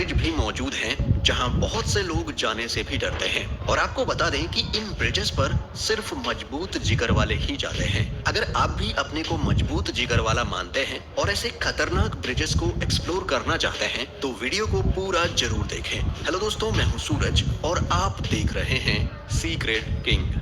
Bridge भी मौजूद हैं जहां बहुत से लोग जाने से भी डरते हैं। और आपको बता दें कि इन ब्रिजेस पर सिर्फ मजबूत जिगर वाले ही जाते हैं। अगर आप भी अपने को मजबूत जिगर वाला मानते हैं और ऐसे खतरनाक ब्रिजेस को एक्सप्लोर करना चाहते हैं तो वीडियो को पूरा जरूर देखें। हेलो दोस्तों, मैं हूं सूरज और आप देख रहे हैं secret king.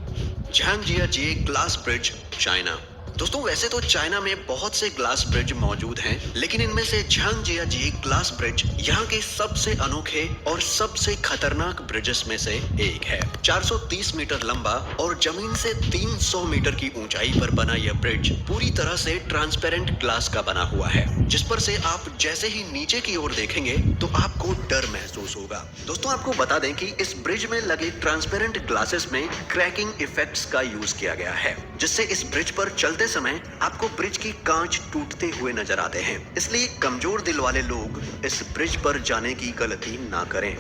Zhangjiajie glass bridge, China. दोस्तों, वैसे तो चाइना में बहुत से ग्लास ब्रिज मौजूद हैं, लेकिन इनमें से झांगजियाजी ग्लास ब्रिज यहाँ के सबसे अनोखे और सबसे खतरनाक ब्रिजेस में से एक है। 430 मीटर लंबा और जमीन से 300 मीटर की ऊंचाई पर बना यह ब्रिज पूरी तरह से ट्रांसपेरेंट ग्लास का बना हुआ है, जिस पर से आप जैसे ही नीचे की ओर देखेंगे तो आपको डर महसूस होगा। दोस्तों, आपको बता दें कि इस ब्रिज में लगे ट्रांसपेरेंट ग्लासेस में क्रैकिंग इफेक्ट्स का यूज किया गया है, जिससे इस ब्रिज पर चलते समय आपको ब्रिज की कांच टूटते हुए नजर आते हैं। इसलिए कमजोर दिल वाले लोग इस ब्रिज पर जाने की गलती ना करें।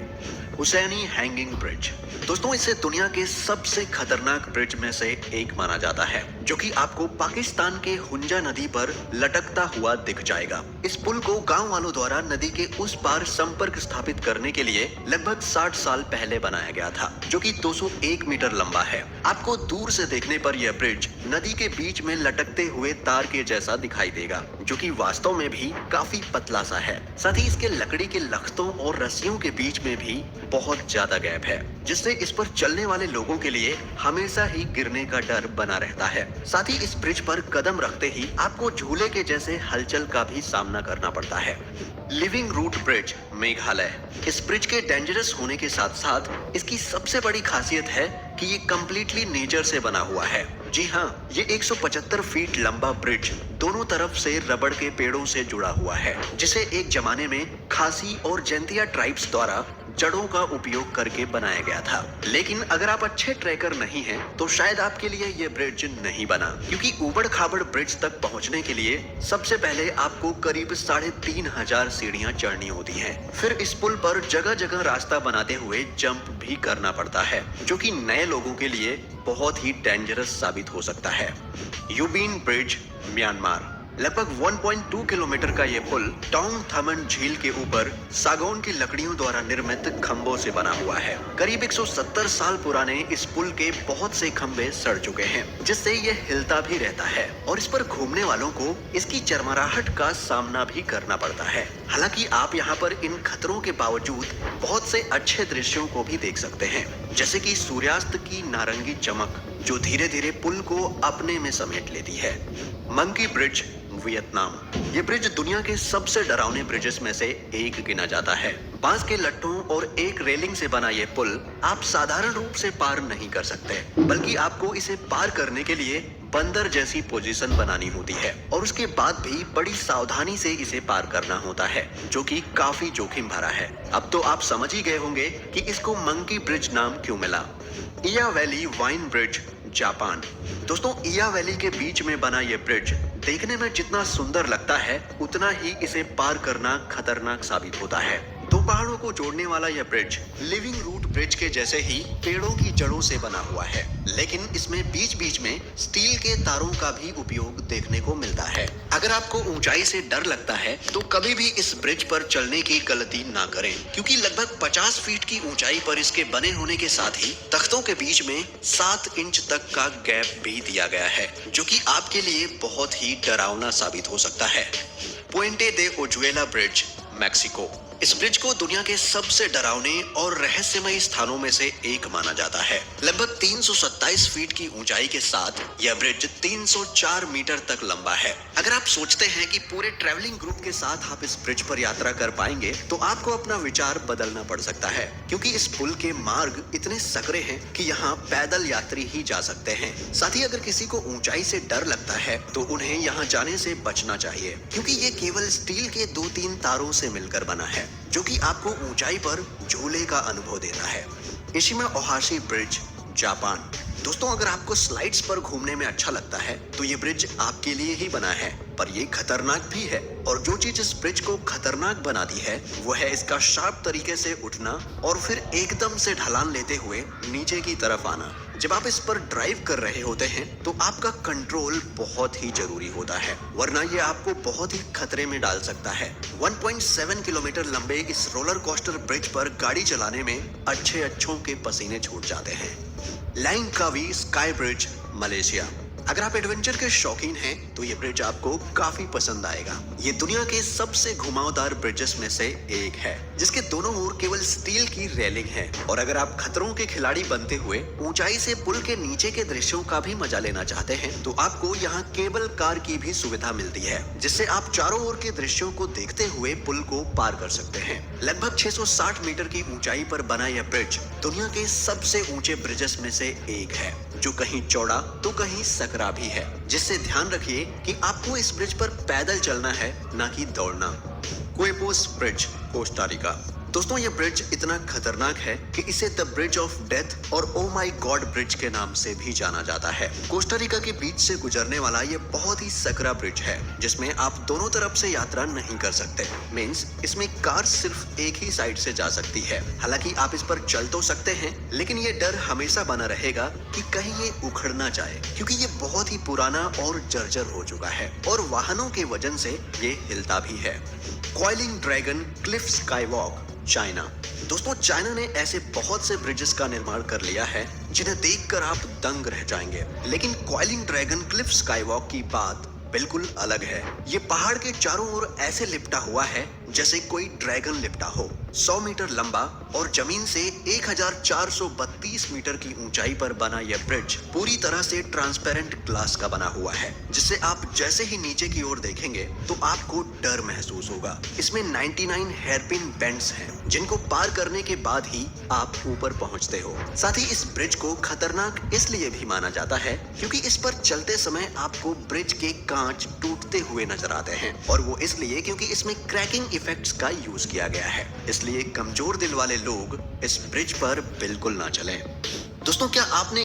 Hussaini hanging bridge. दोस्तों, इसे दुनिया के सबसे खतरनाक ब्रिज में से एक माना जाता है, जो कि आपको पाकिस्तान के हुंजा नदी पर लटकता हुआ दिख जाएगा। इस पुल को गांव वालों द्वारा नदी के उस पार संपर्क स्थापित करने के लिए लगभग 60 साल पहले बनाया गया था, जो कि 201 मीटर लंबा है। आपको दूर से देखने पर यह ब्रिज नदी के बीच में लटकते हुए तार के जैसा दिखाई देगा, जो कि वास्तव में भी काफी पतला सा है। साथ ही इसके लकड़ी के लख्तों और रस्सियों के बीच में भी बहुत ज्यादा गैप है, जिससे इस पर चलने वाले लोगों के लिए हमेशा ही गिरने का डर बना रहता है। साथ ही इस ब्रिज पर कदम रखते ही आपको झूले के जैसे हलचल का भी सामना करना पड़ता है। Living root bridge, Meghalaya. इस ब्रिज के डेंजरस होने के साथ साथ इसकी सबसे बड़ी खासियत है कि ये कंप्लीटली नेचर से बना हुआ है। जी हाँ, ये 175 फीट लंबा ब्रिज दोनों तरफ से रबड़ के पेड़ों से जुड़ा हुआ है, जिसे एक जमाने में खासी और जैंतिया ट्राइब्स द्वारा जड़ों का उपयोग करके बनाया गया था। लेकिन अगर आप अच्छे ट्रैकर नहीं हैं, तो शायद आपके लिए ये ब्रिज नहीं बना, क्योंकि ऊबड़ खाबड़ ब्रिज तक पहुंचने के लिए सबसे पहले आपको करीब 3500 सीढ़ियां चढ़नी होती हैं। फिर इस पुल पर जगह जगह रास्ता बनाते हुए जंप भी करना पड़ता है, जो कि नए लोगों के लिए बहुत ही डेंजरस साबित हो सकता है। यूबिन ब्रिज, म्यांमार। लगभग 1.2 किलोमीटर का यह पुल टोंग थमन झील के ऊपर सागौन की लकड़ियों द्वारा निर्मित खंभों से बना हुआ है। करीब 170 साल पुराने इस पुल के बहुत से खंभे सड़ चुके हैं, जिससे यह हिलता भी रहता है और इस पर घूमने वालों को इसकी चरमराहट का सामना भी करना पड़ता है। हालांकि आप यहाँ पर इन खतरों के बावजूद बहुत से अच्छे दृश्यों को भी देख सकते हैं, जैसे कि सूर्यास्त की नारंगी चमक, जो धीरे धीरे पुल को अपने में समेट लेती है। Monkey bridge, Vietnam. ये ब्रिज दुनिया के सबसे डरावने ब्रिजेस में से एक गिना जाता है। बांस के लट्टों और एक रेलिंग से बना ये पुल आप साधारण रूप से पार नहीं कर सकते, बल्कि आपको इसे पार करने के लिए बंदर जैसी पोजीशन बनानी होती है और उसके बाद भी बड़ी सावधानी से इसे पार करना होता है, जो कि काफी जोखिम भरा है। अब तो आप समझ ही गए होंगे कि इसको मंकी ब्रिज नाम क्यों मिला। इया वैली वाइन ब्रिज, जापान। दोस्तों, इया वैली के बीच में बना यह ब्रिज देखने में जितना सुंदर लगता है, उतना ही इसे पार करना खतरनाक साबित होता है। दो पहाड़ों को जोड़ने वाला यह ब्रिज लिविंग रूट ब्रिज के जैसे ही पेड़ों की जड़ों से बना हुआ है, लेकिन इसमें बीच बीच में स्टील के तारों का भी उपयोग देखने को मिलता है। अगर आपको ऊंचाई से डर लगता है तो कभी भी इस ब्रिज पर चलने की गलती ना करें, क्योंकि लगभग 50 फीट की ऊंचाई पर इसके बने होने के साथ ही तख्तों के बीच में 7 इंच तक का गैप भी दिया गया है, जो कि आपके लिए बहुत ही डरावना साबित हो सकता है। पुएंटे दे ओजुएला ब्रिज, मैक्सिको। इस ब्रिज को दुनिया के सबसे डरावने और रहस्यमय स्थानों में से एक माना जाता है। लगभग 327 फीट की ऊंचाई के साथ यह ब्रिज 304 मीटर तक लंबा है। अगर आप सोचते हैं कि पूरे ट्रैवलिंग ग्रुप के साथ आप इस ब्रिज पर यात्रा कर पाएंगे, तो आपको अपना विचार बदलना पड़ सकता है, क्योंकि इस पुल के मार्ग इतने सकरे हैं कि यहाँ पैदल यात्री ही जा सकते हैं। साथ ही अगर किसी को ऊंचाई से डर लगता है तो उन्हें यहाँ जाने से बचना चाहिए, क्योंकि ये केवल स्टील के 2-3 तारों से मिलकर बना है, जो कि आपको ऊंचाई पर झूले का अनुभव देता है। Ishima Ohashi bridge, Japan. दोस्तों, अगर आपको स्लाइड्स पर घूमने में अच्छा लगता है तो ये ब्रिज आपके लिए ही बना है, पर ये खतरनाक भी है। और जो चीज इस ब्रिज को खतरनाक बनाती है वो है इसका शार्प तरीके से उठना और फिर एकदम से ढलान लेते हुए नीचे की तरफ आना। जब आप इस पर ड्राइव कर रहे होते हैं तो आपका कंट्रोल बहुत ही जरूरी होता है, वरना ये आपको बहुत ही खतरे में डाल सकता है। 1.7 किलोमीटर लंबे इस रोलर कोस्टर ब्रिज पर गाड़ी चलाने में अच्छों के पसीने छूट जाते हैं। लैंगकावी स्काई ब्रिज, मलेशिया। अगर आप एडवेंचर के शौकीन हैं तो ये ब्रिज आपको काफी पसंद आएगा। ये दुनिया के सबसे घुमावदार ब्रिजेस में से एक है, जिसके दोनों ओर केवल स्टील की रेलिंग है। और अगर आप खतरों के खिलाड़ी बनते हुए ऊंचाई से पुल के नीचे के दृश्यों का भी मजा लेना चाहते हैं तो आपको यहाँ केबल कार की भी सुविधा मिलती है, जिससे आप चारों ओर के दृश्यों को देखते हुए पुल को पार कर सकते हैं। लगभग 660 मीटर की ऊंचाई पर बना यह ब्रिज दुनिया के सबसे ऊंचे ब्रिजेस में से एक है, जो कहीं चौड़ा तो कहीं सकरा भी है। जिससे ध्यान रखिए कि आपको इस ब्रिज पर पैदल चलना है, ना कि दौड़ना। क्वेपोस ब्रिज, कोस्टा रिका। दोस्तों, ये ब्रिज इतना खतरनाक है कि इसे द ब्रिज ऑफ डेथ और ओ माई गॉड ब्रिज के नाम से भी जाना जाता है। कोस्टा रिका के बीच से गुजरने वाला ये बहुत ही सकरा ब्रिज है, जिसमें आप दोनों तरफ से यात्रा नहीं कर सकते। मींस इसमें कार सिर्फ एक ही साइड से जा सकती है। हालांकि आप इस पर चल तो सकते हैं, लेकिन ये डर हमेशा बना रहेगा कि कहीं ये उखड़ ना जाए, क्योंकि ये बहुत ही पुराना और जर्जर हो चुका है और वाहनों के वजन से ये हिलता भी है। Coiling dragon Cliff sky walk, China. दोस्तों, चाइना ने ऐसे बहुत से ब्रिजेस का निर्माण कर लिया है जिन्हें देखकर आप दंग रह जाएंगे, लेकिन coiling dragon Cliff sky walk की बात बिल्कुल अलग है। ये पहाड़ के चारों ओर ऐसे लिपटा हुआ है जैसे कोई ड्रैगन लिपटा हो। 100 मीटर लंबा और जमीन से 1432 मीटर की ऊंचाई पर बना यह ब्रिज पूरी तरह से ट्रांसपेरेंट ग्लास का बना हुआ है, जिससे आप जैसे ही नीचे की ओर देखेंगे तो आपको डर महसूस होगा। इसमें 99 हेयरपिन बेंड्स हैं, जिनको पार करने के बाद ही आप ऊपर पहुंचते हो। साथ ही इस ब्रिज को खतरनाक इसलिए भी माना जाता है क्योंकि इस पर चलते समय आपको ब्रिज के कांच टूटते हुए नजर आते हैं, और वो इसलिए क्योंकि इसमें क्रैकिंग इफेक्ट्स का यूज किया गया है। इसलिए कमजोर दिल वाले लोग इस ब्रिज पर बिल्कुल ना चलें। दोस्तों, क्या आपने